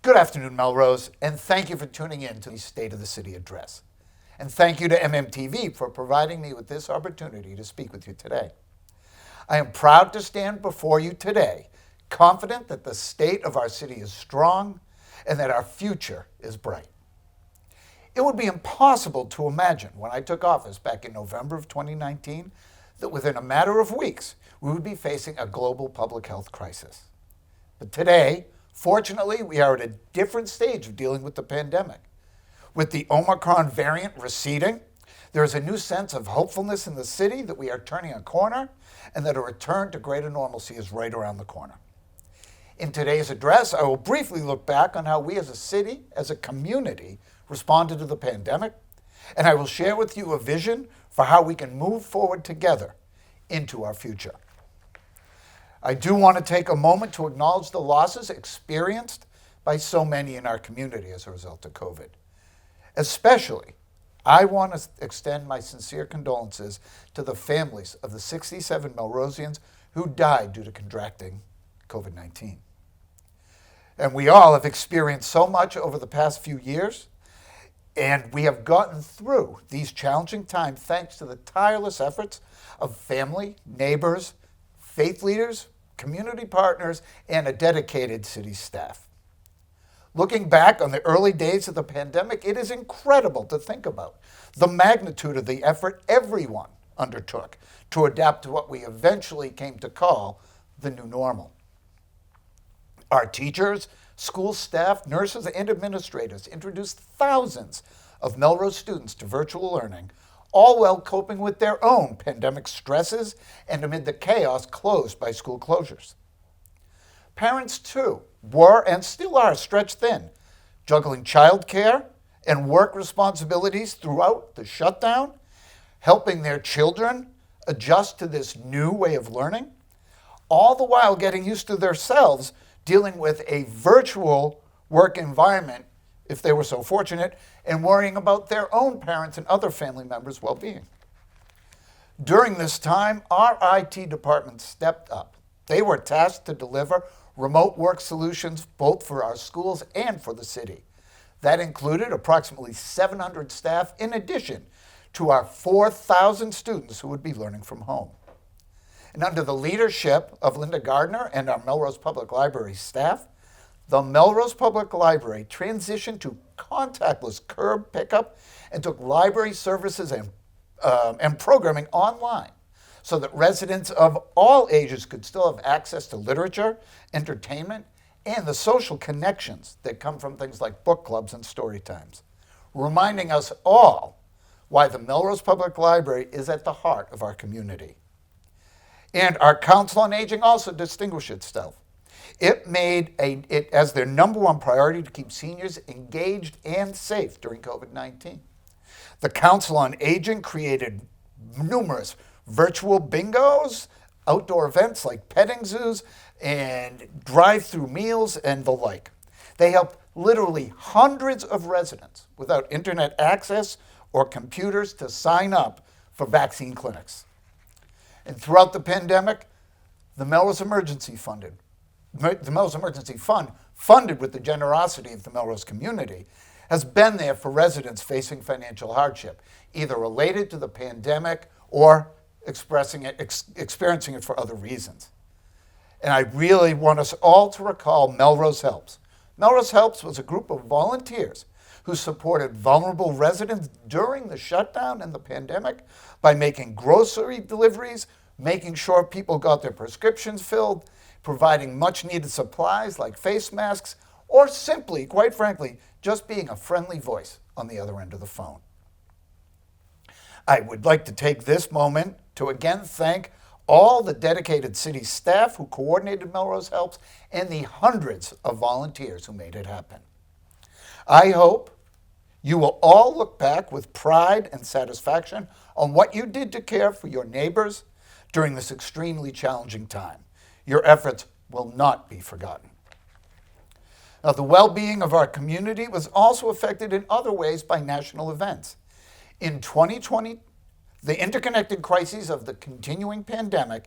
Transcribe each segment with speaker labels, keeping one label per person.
Speaker 1: Good afternoon, Melrose, and thank you for tuning in to the State of the City address. And thank you to MMTV for providing me with this opportunity to speak with you today. I am proud to stand before you today, confident that the state of our city is strong and that our future is bright. It would be impossible to imagine when I took office back in November of 2019 that within a matter of weeks, we would be facing a global public health crisis. But today, fortunately, we are at a different stage of dealing with the pandemic. With the Omicron variant receding, there is a new sense of hopefulness in the city that we are turning a corner and that a return to greater normalcy is right around the corner. In today's address, I will briefly look back on how we as a city, as a community, responded to the pandemic, and I will share with you a vision for how we can move forward together into our future. I do want to take a moment to acknowledge the losses experienced by so many in our community as a result of COVID. Especially, I want to extend my sincere condolences to the families of the 67 Melrosians who died due to contracting COVID-19. And we all have experienced so much over the past few years, and we have gotten through these challenging times thanks to the tireless efforts of family, neighbors, faith leaders, community partners, and a dedicated city staff. Looking back on the early days of the pandemic, it is incredible to think about the magnitude of the effort everyone undertook to adapt to what we eventually came to call the new normal. Our teachers, school staff, nurses, and administrators introduced thousands of Melrose students to virtual learning, all while coping with their own pandemic stresses and amid the chaos caused by school closures. Parents, too, were and still are stretched thin, juggling childcare and work responsibilities throughout the shutdown, helping their children adjust to this new way of learning, all the while getting used to themselves dealing with a virtual work environment, if they were so fortunate, and worrying about their own parents and other family members' well-being. During this time, our IT department stepped up. They were tasked to deliver remote work solutions both for our schools and for the city. That included approximately 700 staff in addition to our 4,000 students who would be learning from home. And under the leadership of Linda Gardner and our Melrose Public Library staff, the Melrose Public Library transitioned to contactless curb pickup and took library services and programming online so that residents of all ages could still have access to literature, entertainment, and the social connections that come from things like book clubs and story times, reminding us all why the Melrose Public Library is at the heart of our community. And our Council on Aging also distinguished itself. It made it as their number one priority to keep seniors engaged and safe during COVID-19. The Council on Aging created numerous virtual bingos, outdoor events like petting zoos, and drive-through meals and the like. They helped literally hundreds of residents without internet access or computers to sign up for vaccine clinics. And throughout the pandemic, the Melrose Emergency Fund, funded with the generosity of the Melrose community, has been there for residents facing financial hardship, either related to the pandemic or experiencing it for other reasons. And I really want us all to recall Melrose Helps. Melrose Helps was a group of volunteers who supported vulnerable residents during the shutdown and the pandemic by making grocery deliveries, making sure people got their prescriptions filled, providing much needed supplies like face masks, or simply, quite frankly, just being a friendly voice on the other end of the phone. I would like to take this moment to again thank all the dedicated city staff who coordinated Melrose Helps and the hundreds of volunteers who made it happen. I hope you will all look back with pride and satisfaction on what you did to care for your neighbors during this extremely challenging time. Your efforts will not be forgotten. Now, the well-being of our community was also affected in other ways by national events. In 2020, the interconnected crises of the continuing pandemic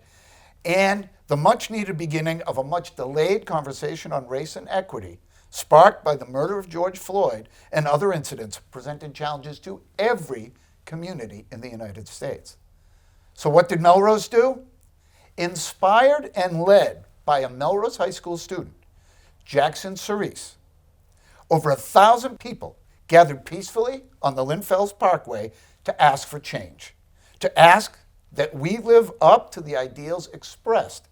Speaker 1: and the much-needed beginning of a much-delayed conversation on race and equity sparked by the murder of George Floyd and other incidents, presented challenges to every community in the United States. So what did Melrose do? Inspired and led by a Melrose High School student, Jackson Cerise, over 1,000 people gathered peacefully on the Lynn Fells Parkway to ask for change, to ask that we live up to the ideals expressed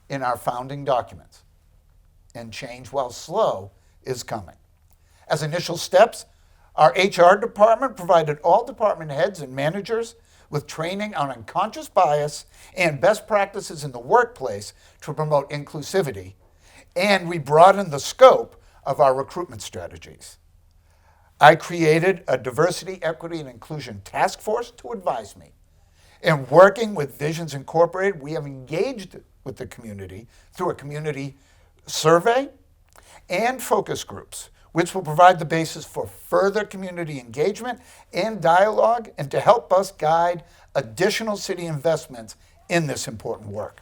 Speaker 1: in our founding documents. And change, while slow, is coming. As initial steps, our HR department provided all department heads and managers with training on unconscious bias and best practices in the workplace to promote inclusivity, and we broadened the scope of our recruitment strategies. I created a Diversity, Equity, and Inclusion Taskforce to advise me. And working with Visions Incorporated, we have engaged with the community through a community survey and focus groups, which will provide the basis for further community engagement and dialogue and to help us guide additional city investments in this important work.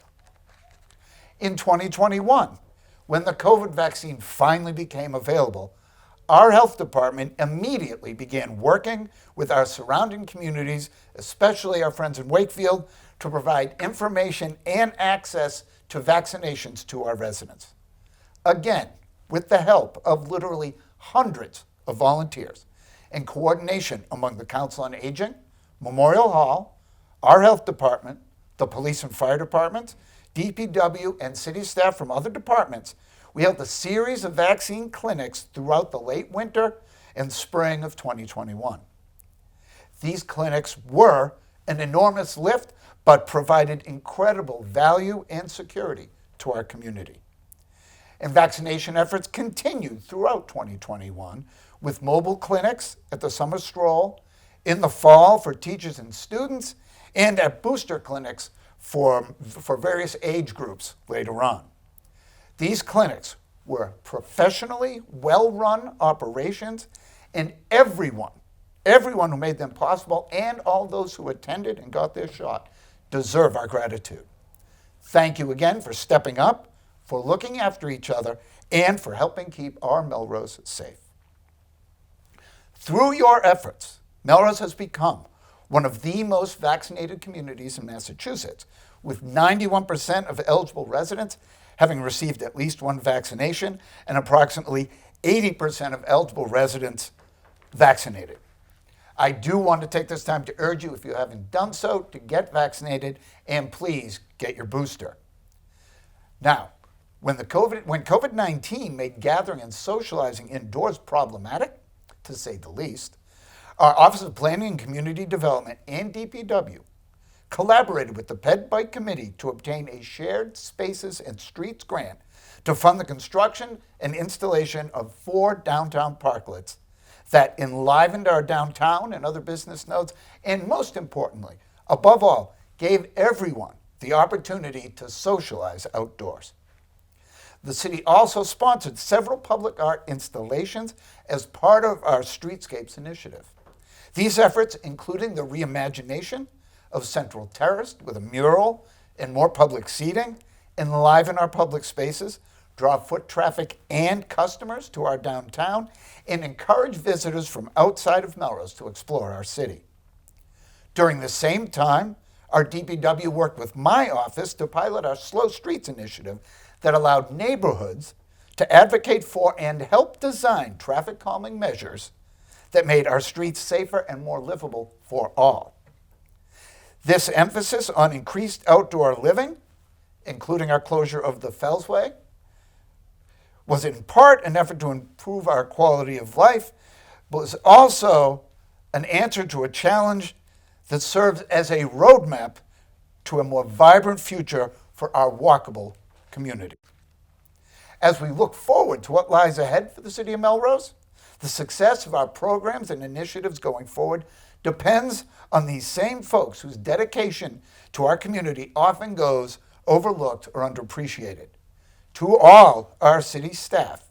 Speaker 1: In 2021, when the COVID vaccine finally became available, our health department immediately began working with our surrounding communities, especially our friends in Wakefield, to provide information and access to vaccinations to our residents. Again, with the help of literally hundreds of volunteers and coordination among the Council on Aging, Memorial Hall, our health department, the police and fire departments, DPW, and city staff from other departments, we held a series of vaccine clinics throughout the late winter and spring of 2021. These clinics were an enormous lift, but provided incredible value and security to our community. And vaccination efforts continued throughout 2021 with mobile clinics at the summer stroll, in the fall for teachers and students, and at booster clinics for various age groups later on. These clinics were professionally well-run operations, and everyone who made them possible and all those who attended and got their shot deserve our gratitude. Thank you again for stepping up, for looking after each other, and for helping keep our Melrose safe. Through your efforts, Melrose has become one of the most vaccinated communities in Massachusetts, with 91% of eligible residents having received at least one vaccination and approximately 80% of eligible residents vaccinated. I do want to take this time to urge you, if you haven't done so, to get vaccinated and please get your booster. Now, when COVID-19 made gathering and socializing indoors problematic, to say the least, our Office of Planning and Community Development and DPW collaborated with the Ped Bike Committee to obtain a Shared Spaces and Streets grant to fund the construction and installation of 4 downtown parklets that enlivened our downtown and other business nodes, and most importantly, above all, gave everyone the opportunity to socialize outdoors. The city also sponsored several public art installations as part of our Streetscapes initiative. These efforts, including the reimagination of Central Terrace with a mural and more public seating, enliven our public spaces, draw foot traffic and customers to our downtown, and encourage visitors from outside of Melrose to explore our city. During the same time, our DPW worked with my office to pilot our Slow Streets initiative that allowed neighborhoods to advocate for and help design traffic calming measures that made our streets safer and more livable for all. This emphasis on increased outdoor living, including our closure of the Fellsway, was in part an effort to improve our quality of life, but was also an answer to a challenge that serves as a roadmap to a more vibrant future for our walkable community. As we look forward to what lies ahead for the city of Melrose, the success of our programs and initiatives going forward depends on these same folks whose dedication to our community often goes overlooked or underappreciated. To all our city staff,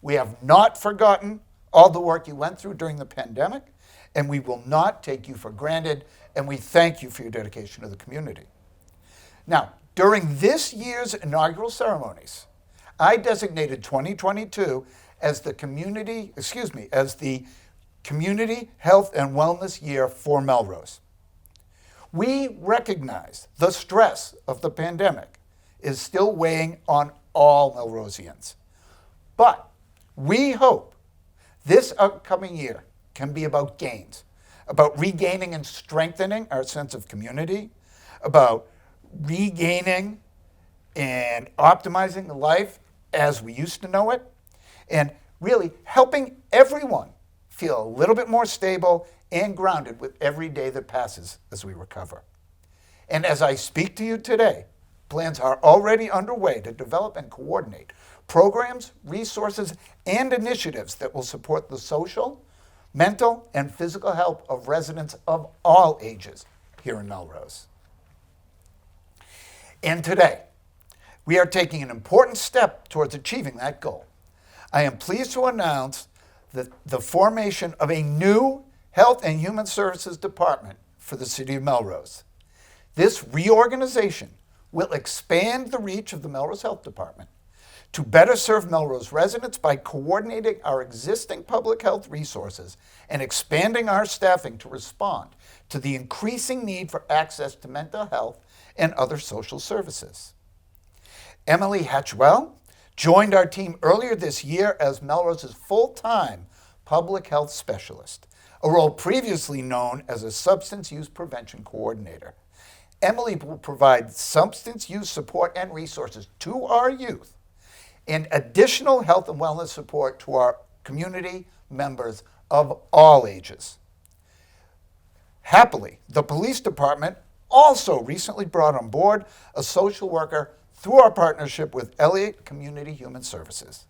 Speaker 1: we have not forgotten all the work you went through during the pandemic, and we will not take you for granted, and we thank you for your dedication to the community. Now, during this year's inaugural ceremonies, I designated 2022 as the Community Health and Wellness Year for Melrose. We recognize the stress of the pandemic is still weighing on all Melrosians. But we hope this upcoming year can be about gains, about regaining and strengthening our sense of community, about regaining and optimizing life as we used to know it, and really helping everyone feel a little bit more stable and grounded with every day that passes as we recover. And as I speak to you today, plans are already underway to develop and coordinate programs, resources, and initiatives that will support the social, mental, and physical health of residents of all ages here in Melrose. And today, we are taking an important step towards achieving that goal. I am pleased to announce the formation of a new Health and Human Services Department for the City of Melrose. This reorganization will expand the reach of the Melrose Health Department to better serve Melrose residents by coordinating our existing public health resources and expanding our staffing to respond to the increasing need for access to mental health and other social services. Emily Hatchwell joined our team earlier this year as Melrose's full-time public health specialist, a role previously known as a substance use prevention coordinator. Emily will provide substance use support and resources to our youth and additional health and wellness support to our community members of all ages. Happily, the police department also recently brought on board a social worker through our partnership with Elliott Community Human Services.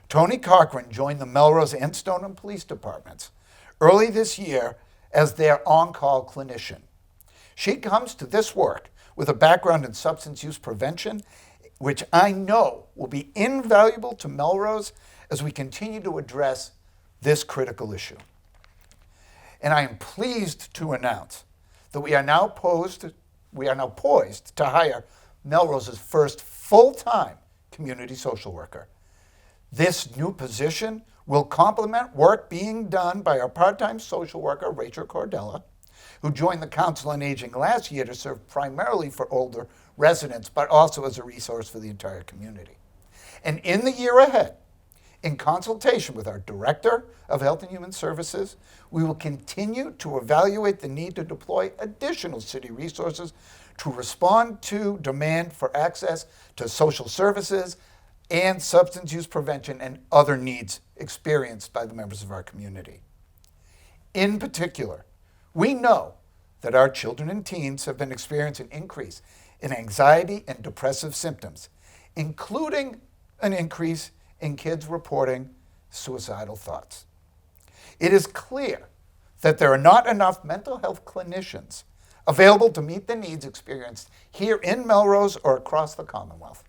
Speaker 1: Tony Cochran joined the Melrose and Stoneham Police Departments early this year as their on-call clinician. She comes to this work with a background in substance use prevention, which I know will be invaluable to Melrose as we continue to address this critical issue. And I am pleased to announce that we are now poised to hire Melrose's first full-time community social worker. This new position will complement work being done by our part-time social worker, Rachel Cordella, who joined the Council on Aging last year to serve primarily for older residents, but also as a resource for the entire community. And in the year ahead, in consultation with our Director of Health and Human Services, we will continue to evaluate the need to deploy additional city resources to respond to demand for access to social services and substance use prevention and other needs experienced by the members of our community. In particular, we know that our children and teens have been experiencing an increase in anxiety and depressive symptoms, including an increase in kids reporting suicidal thoughts. It is clear that there are not enough mental health clinicians available to meet the needs experienced here in Melrose or across the Commonwealth.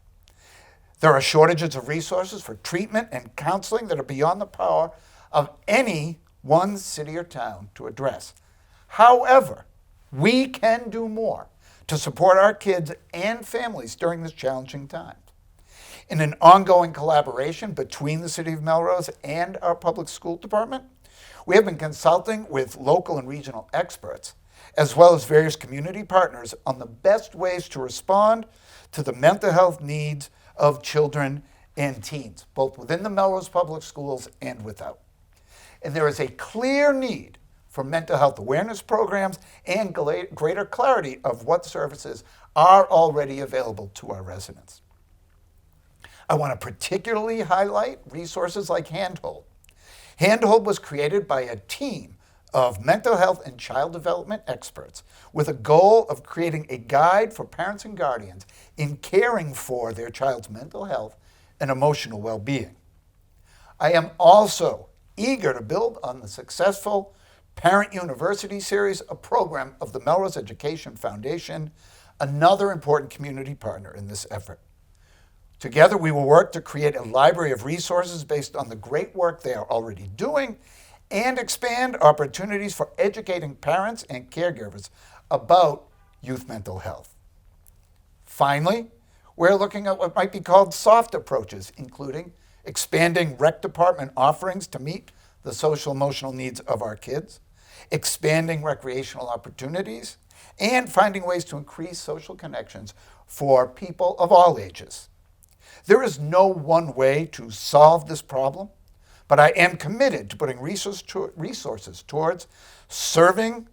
Speaker 1: There are shortages of resources for treatment and counseling that are beyond the power of any one city or town to address. However, we can do more to support our kids and families during this challenging time. In an ongoing collaboration between the City of Melrose and our public school department, we have been consulting with local and regional experts, as well as various community partners, on the best ways to respond to the mental health needs of children and teens, both within the Melrose Public Schools and without. And there is a clear need for mental health awareness programs and greater clarity of what services are already available to our residents. I want to particularly highlight resources like Handhold. Handhold was created by a team of mental health and child development experts with a goal of creating a guide for parents and guardians in caring for their child's mental health and emotional well-being. I am also eager to build on the successful Parent University series, a program of the Melrose Education Foundation, another important community partner in this effort. Together, we will work to create a library of resources based on the great work they are already doing and expand opportunities for educating parents and caregivers about youth mental health. Finally, we're looking at what might be called soft approaches, including expanding rec department offerings to meet the social emotional needs of our kids, expanding recreational opportunities, and finding ways to increase social connections for people of all ages. There is no one way to solve this problem, but I am committed to putting resources towards serving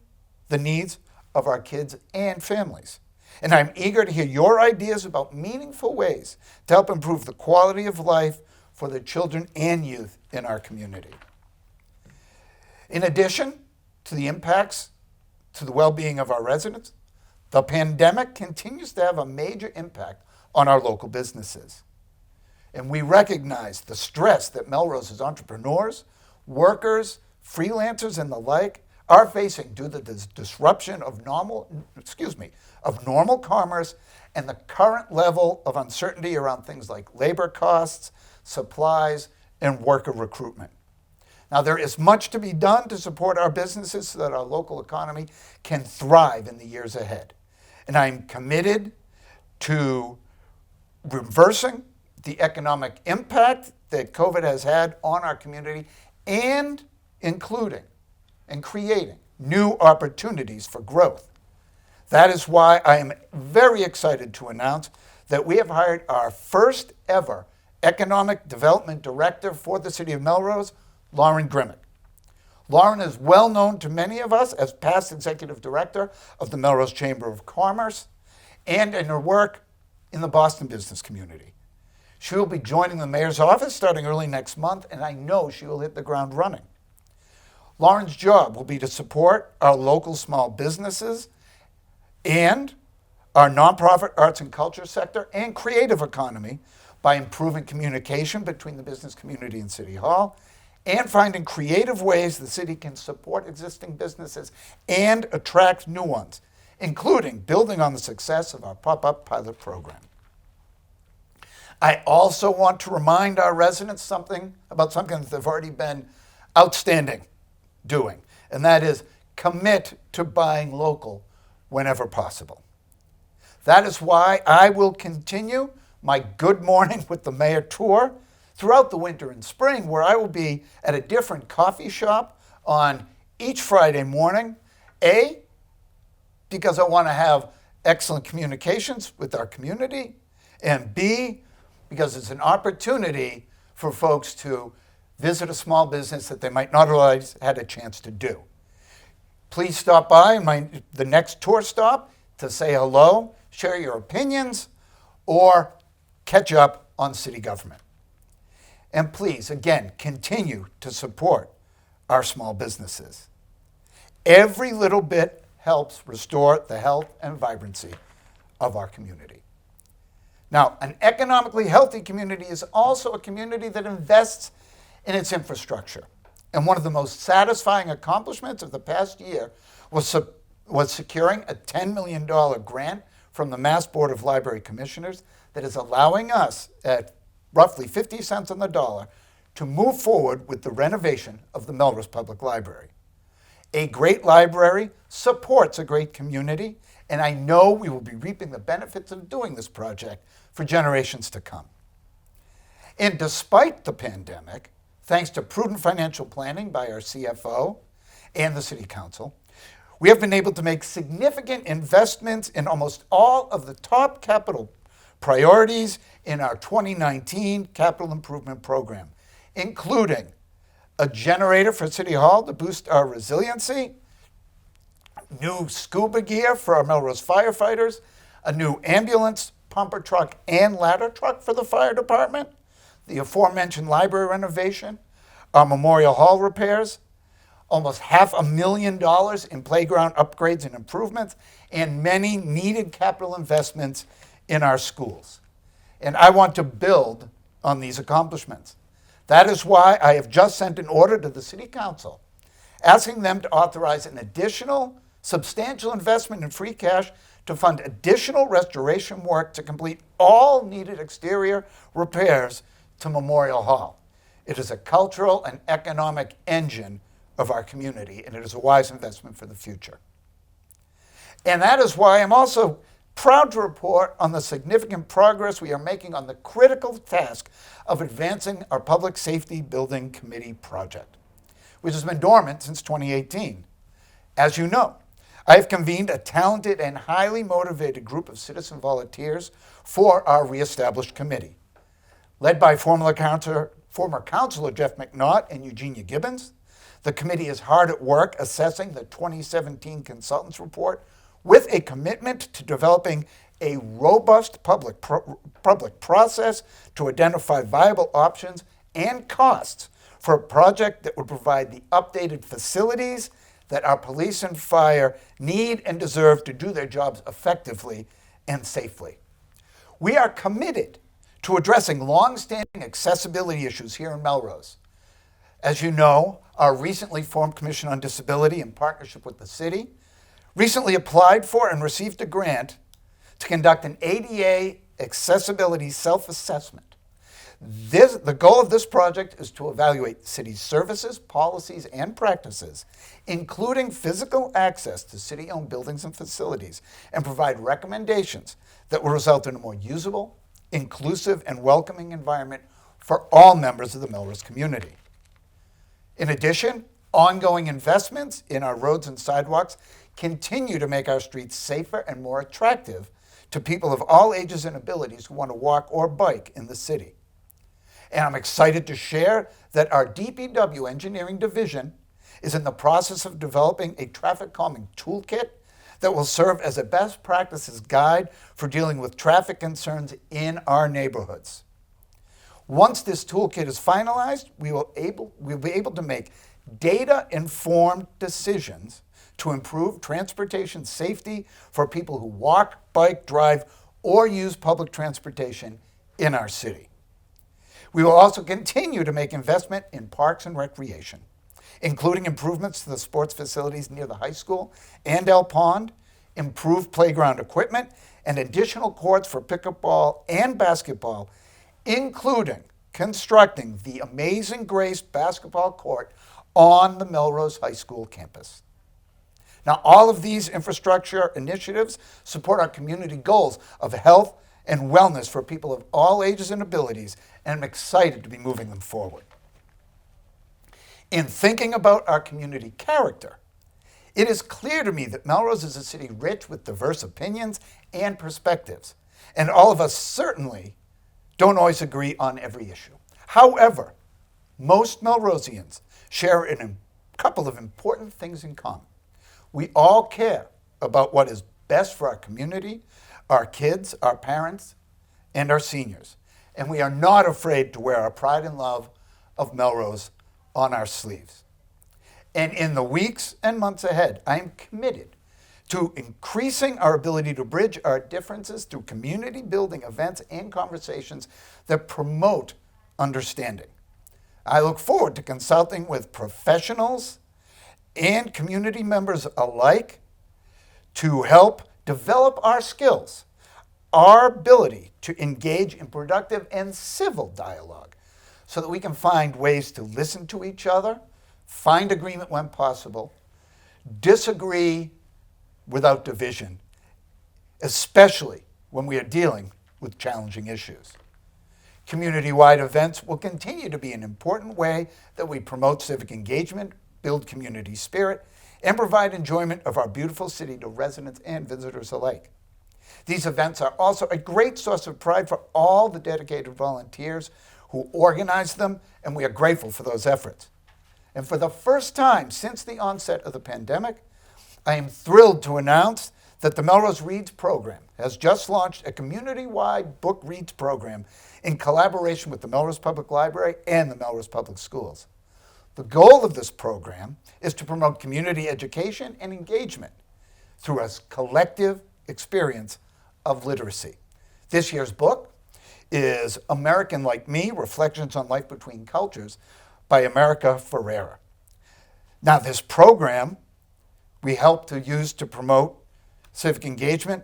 Speaker 1: the needs of our kids and families. And I'm eager to hear your ideas about meaningful ways to help improve the quality of life for the children and youth in our community. In addition to the impacts to the well-being of our residents, the pandemic continues to have a major impact on our local businesses. And we recognize the stress that Melrose's entrepreneurs, workers, freelancers, and the like are facing due to this disruption of normal commerce and the current level of uncertainty around things like labor costs, supplies, and worker recruitment. Now, there is much to be done to support our businesses so that our local economy can thrive in the years ahead. And I'm committed to reversing the economic impact that COVID has had on our community and including and creating new opportunities for growth. That is why I am very excited to announce that we have hired our first ever Economic Development Director for the City of Melrose, Lauren Grimmick. Lauren is well known to many of us as past Executive Director of the Melrose Chamber of Commerce and in her work in the Boston business community. She will be joining the mayor's office starting early next month, and I know she will hit the ground running. Lauren's job will be to support our local small businesses and our nonprofit arts and culture sector and creative economy by improving communication between the business community and City Hall and finding creative ways the city can support existing businesses and attract new ones, including building on the success of our pop-up pilot program. I also want to remind our residents about something that they've already been outstanding doing, and that is commit to buying local whenever possible. That is why I will continue my Good Morning with the Mayor tour throughout the winter and spring, where I will be at a different coffee shop on each Friday morning, A, because I want to have excellent communications with our community, and B, because it's an opportunity for folks to visit a small business that they might not otherwise had a chance to do. Please stop by the next tour stop to say hello, share your opinions, or catch up on city government. And please, again, continue to support our small businesses. Every little bit helps restore the health and vibrancy of our community. Now, an economically healthy community is also a community that invests in its infrastructure. And one of the most satisfying accomplishments of the past year was securing a $10 million grant from the Mass Board of Library Commissioners that is allowing us, at roughly 50 cents on the dollar, to move forward with the renovation of the Melrose Public Library. A great library supports a great community, and I know we will be reaping the benefits of doing this project for generations to come. And despite the pandemic, thanks to prudent financial planning by our CFO and the City Council, we have been able to make significant investments in almost all of the top capital priorities in our 2019 capital improvement program, including a generator for City Hall to boost our resiliency, new scuba gear for our Melrose firefighters, a new ambulance, pumper truck, and ladder truck for the fire department, the aforementioned library renovation, our Memorial Hall repairs, almost $500,000 in playground upgrades and improvements, and many needed capital investments in our schools. And I want to build on these accomplishments. That is why I have just sent an order to the City Council asking them to authorize an additional substantial investment in free cash to fund additional restoration work to complete all needed exterior repairs to Memorial Hall. It is a cultural and economic engine of our community, and it is a wise investment for the future. And that is why I'm also proud to report on the significant progress we are making on the critical task of advancing our Public Safety Building Committee project, which has been dormant since 2018. As you know, I have convened a talented and highly motivated group of citizen volunteers for our reestablished committee. Led by former Councilor Jeff McNaught and Eugenia Gibbons, the committee is hard at work assessing the 2017 consultants report with a commitment to developing a robust public process to identify viable options and costs for a project that would provide the updated facilities that our police and fire need and deserve to do their jobs effectively and safely. We are committed to addressing long-standing accessibility issues here in Melrose. As you know, our recently formed Commission on Disability, in partnership with the city, recently applied for and received a grant to conduct an ADA accessibility self-assessment. The goal of this project is to evaluate the city's services, policies, and practices, including physical access to city-owned buildings and facilities, and provide recommendations that will result in a more usable, inclusive, and welcoming environment for all members of the Melrose community. In addition, ongoing investments in our roads and sidewalks continue to make our streets safer and more attractive to people of all ages and abilities who want to walk or bike in the city. And I'm excited to share that our DPW engineering division is in the process of developing a traffic calming toolkit that will serve as a best practices guide for dealing with traffic concerns in our neighborhoods. Once this toolkit is finalized, we'll be able to make data-informed decisions to improve transportation safety for people who walk, bike, drive, or use public transportation in our city. We will also continue to make investment in parks and recreation, including improvements to the sports facilities near the high school and El Pond, improved playground equipment, and additional courts for pickleball and basketball, including constructing the Amazing Grace basketball court on the Melrose High School campus. Now, all of these infrastructure initiatives support our community goals of health and wellness for people of all ages and abilities, and I'm excited to be moving them forward. In thinking about our community character, it is clear to me that Melrose is a city rich with diverse opinions and perspectives, and all of us certainly don't always agree on every issue. However, most Melrosians share a couple of important things in common. We all care about what is best for our community, our kids, our parents, and our seniors. And we are not afraid to wear our pride and love of Melrose on our sleeves. And in the weeks and months ahead, I am committed to increasing our ability to bridge our differences through community building events and conversations that promote understanding. I look forward to consulting with professionals and community members alike to help develop our skills, our ability to engage in productive and civil dialogue so that we can find ways to listen to each other, find agreement when possible, disagree without division, especially when we are dealing with challenging issues. Community-wide events will continue to be an important way that we promote civic engagement, build community spirit, and provide enjoyment of our beautiful city to residents and visitors alike. These events are also a great source of pride for all the dedicated volunteers who organize them, and we are grateful for those efforts. And for the first time since the onset of the pandemic, I am thrilled to announce that the Melrose Reads program has just launched a community-wide book reads program in collaboration with the Melrose Public Library and the Melrose Public Schools. The goal of this program is to promote community education and engagement through a collective experience of literacy. This year's book is American Like Me, Reflections on Life Between Cultures by America Ferrera. Now, this program we help to use to promote civic engagement,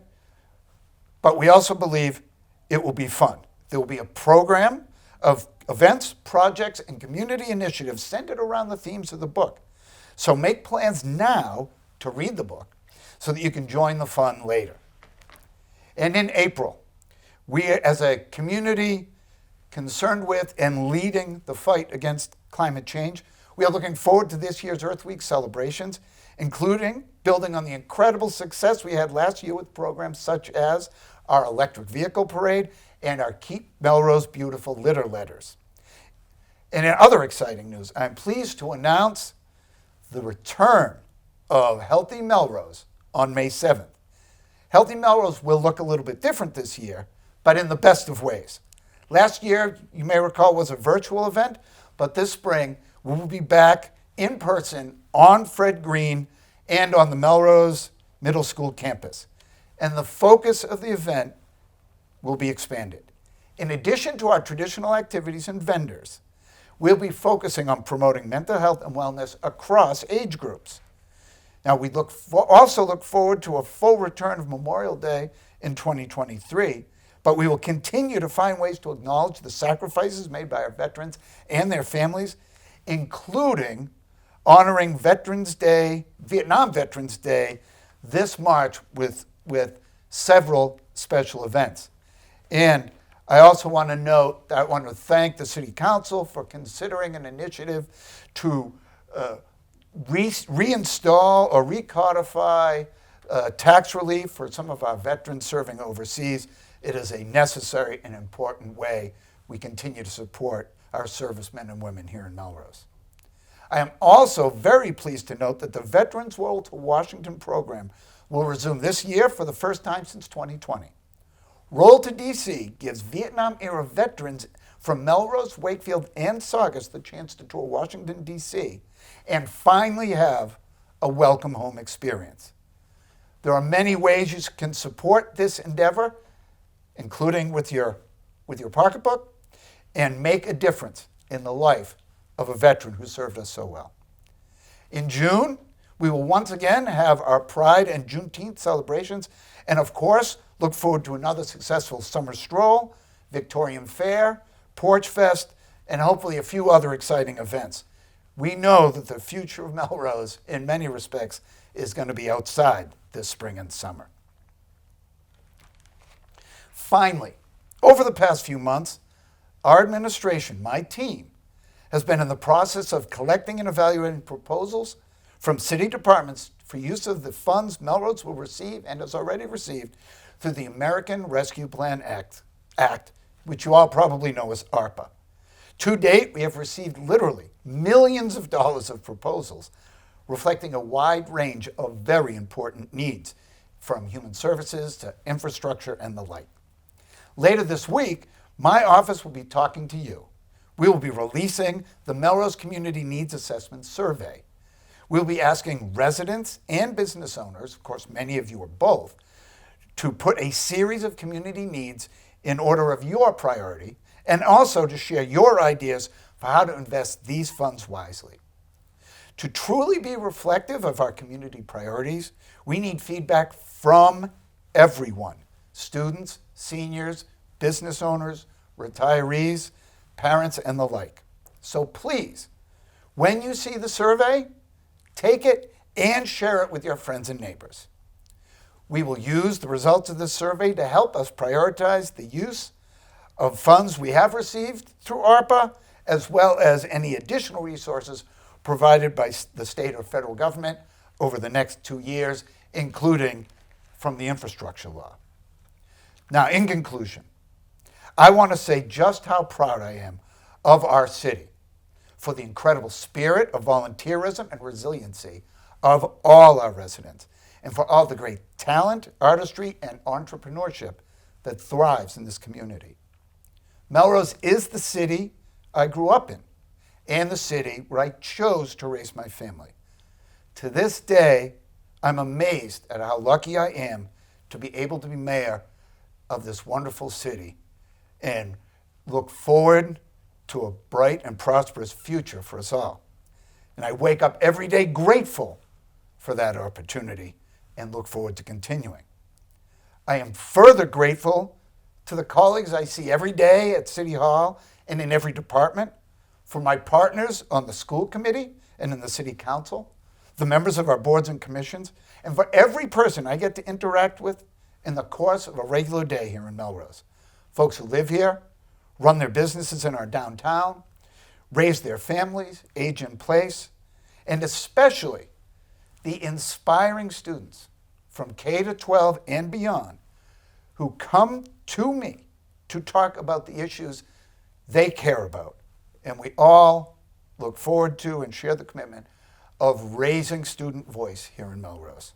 Speaker 1: but we also believe it will be fun. There will be a program of events, projects, and community initiatives centered around the themes of the book. So make plans now to read the book so that you can join the fun later. And in April, we as a community concerned with and leading the fight against climate change, we are looking forward to this year's Earth Week celebrations, including building on the incredible success we had last year with programs such as our electric vehicle parade and our Keep Melrose Beautiful litter letters. And in other exciting news, I'm pleased to announce the return of Healthy Melrose on May 7th. Healthy Melrose will look a little bit different this year, but in the best of ways. Last year, you may recall, was a virtual event, but this spring, we will be back in person on Fred Green and on the Melrose Middle School campus. And the focus of the event will be expanded. In addition to our traditional activities and vendors, we'll be focusing on promoting mental health and wellness across age groups. Now, we also look forward to a full return of Memorial Day in 2023, but we will continue to find ways to acknowledge the sacrifices made by our veterans and their families, including honoring Veterans Day, Vietnam Veterans Day, this March with several special events. And I also want to note that I want to thank the City Council for considering an initiative to reinstall or recodify tax relief for some of our veterans serving overseas. It is a necessary and important way we continue to support our servicemen and women here in Melrose. I am also very pleased to note that the Veterans Roll to Washington program will resume this year for the first time since 2020. Roll to DC gives Vietnam-era veterans from Melrose, Wakefield, and Saugus the chance to tour Washington, D.C., and finally have a welcome home experience. There are many ways you can support this endeavor, including with your pocketbook, and make a difference in the life of a veteran who served us so well. In June, we will once again have our Pride and Juneteenth celebrations, and of course, look forward to another successful summer stroll, Victorian Fair, Porch Fest, and hopefully a few other exciting events. We know that the future of Melrose, in many respects, is going to be outside this spring and summer. Finally, over the past few months, our administration, my team, has been in the process of collecting and evaluating proposals from city departments for use of the funds Melrose will receive and has already received through the American Rescue Plan Act, which you all probably know as ARPA. To date, we have received literally millions of dollars of proposals reflecting a wide range of very important needs, from human services to infrastructure and the like. Later this week, my office will be talking to you. We will be releasing the Melrose Community Needs Assessment Survey. We'll be asking residents and business owners, of course many of you are both, to put a series of community needs in order of your priority, and also to share your ideas for how to invest these funds wisely. To truly be reflective of our community priorities, we need feedback from everyone: students, seniors, business owners, retirees, parents, and the like. So please, when you see the survey, take it and share it with your friends and neighbors. We will use the results of this survey to help us prioritize the use of funds we have received through ARPA, as well as any additional resources provided by the state or federal government over the next 2 years, including from the infrastructure law. Now, in conclusion, I want to say just how proud I am of our city for the incredible spirit of volunteerism and resiliency of all our residents, and for all the great talent, artistry, and entrepreneurship that thrives in this community. Melrose is the city I grew up in, and the city where I chose to raise my family. To this day, I'm amazed at how lucky I am to be able to be mayor of this wonderful city, and look forward to a bright and prosperous future for us all. And I wake up every day grateful for that opportunity and look forward to continuing. I am further grateful to the colleagues I see every day at City Hall and in every department, for my partners on the school committee and in the city council, the members of our boards and commissions, and for every person I get to interact with in the course of a regular day here in Melrose. Folks who live here, run their businesses in our downtown, raise their families, age in place, and especially the inspiring students from K to 12 and beyond who come to me to talk about the issues they care about. And we all look forward to and share the commitment of raising student voice here in Melrose.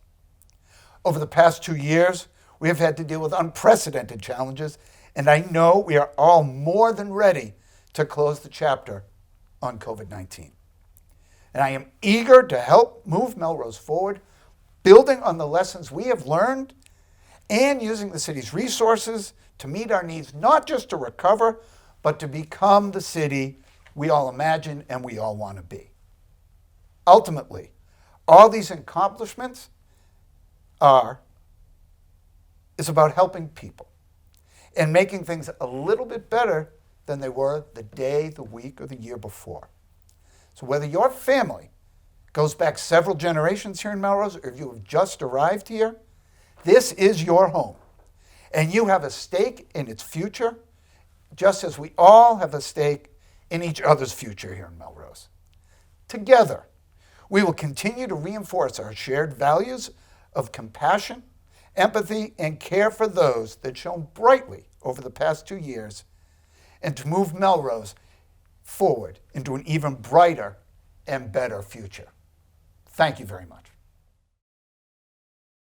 Speaker 1: Over the past 2 years, we have had to deal with unprecedented challenges, and I know we are all more than ready to close the chapter on COVID-19. And I am eager to help move Melrose forward, building on the lessons we have learned and using the city's resources to meet our needs, not just to recover, but to become the city we all imagine and we all want to be. Ultimately, all these accomplishments is about helping people and making things a little bit better than they were the day, the week, or the year before. So whether your family goes back several generations here in Melrose or if you have just arrived here, this is your home. And you have a stake in its future, just as we all have a stake in each other's future here in Melrose. Together, we will continue to reinforce our shared values of compassion, empathy, and care for those that shone brightly over the past 2 years, and to move Melrose forward into an even brighter and better future. Thank you very much.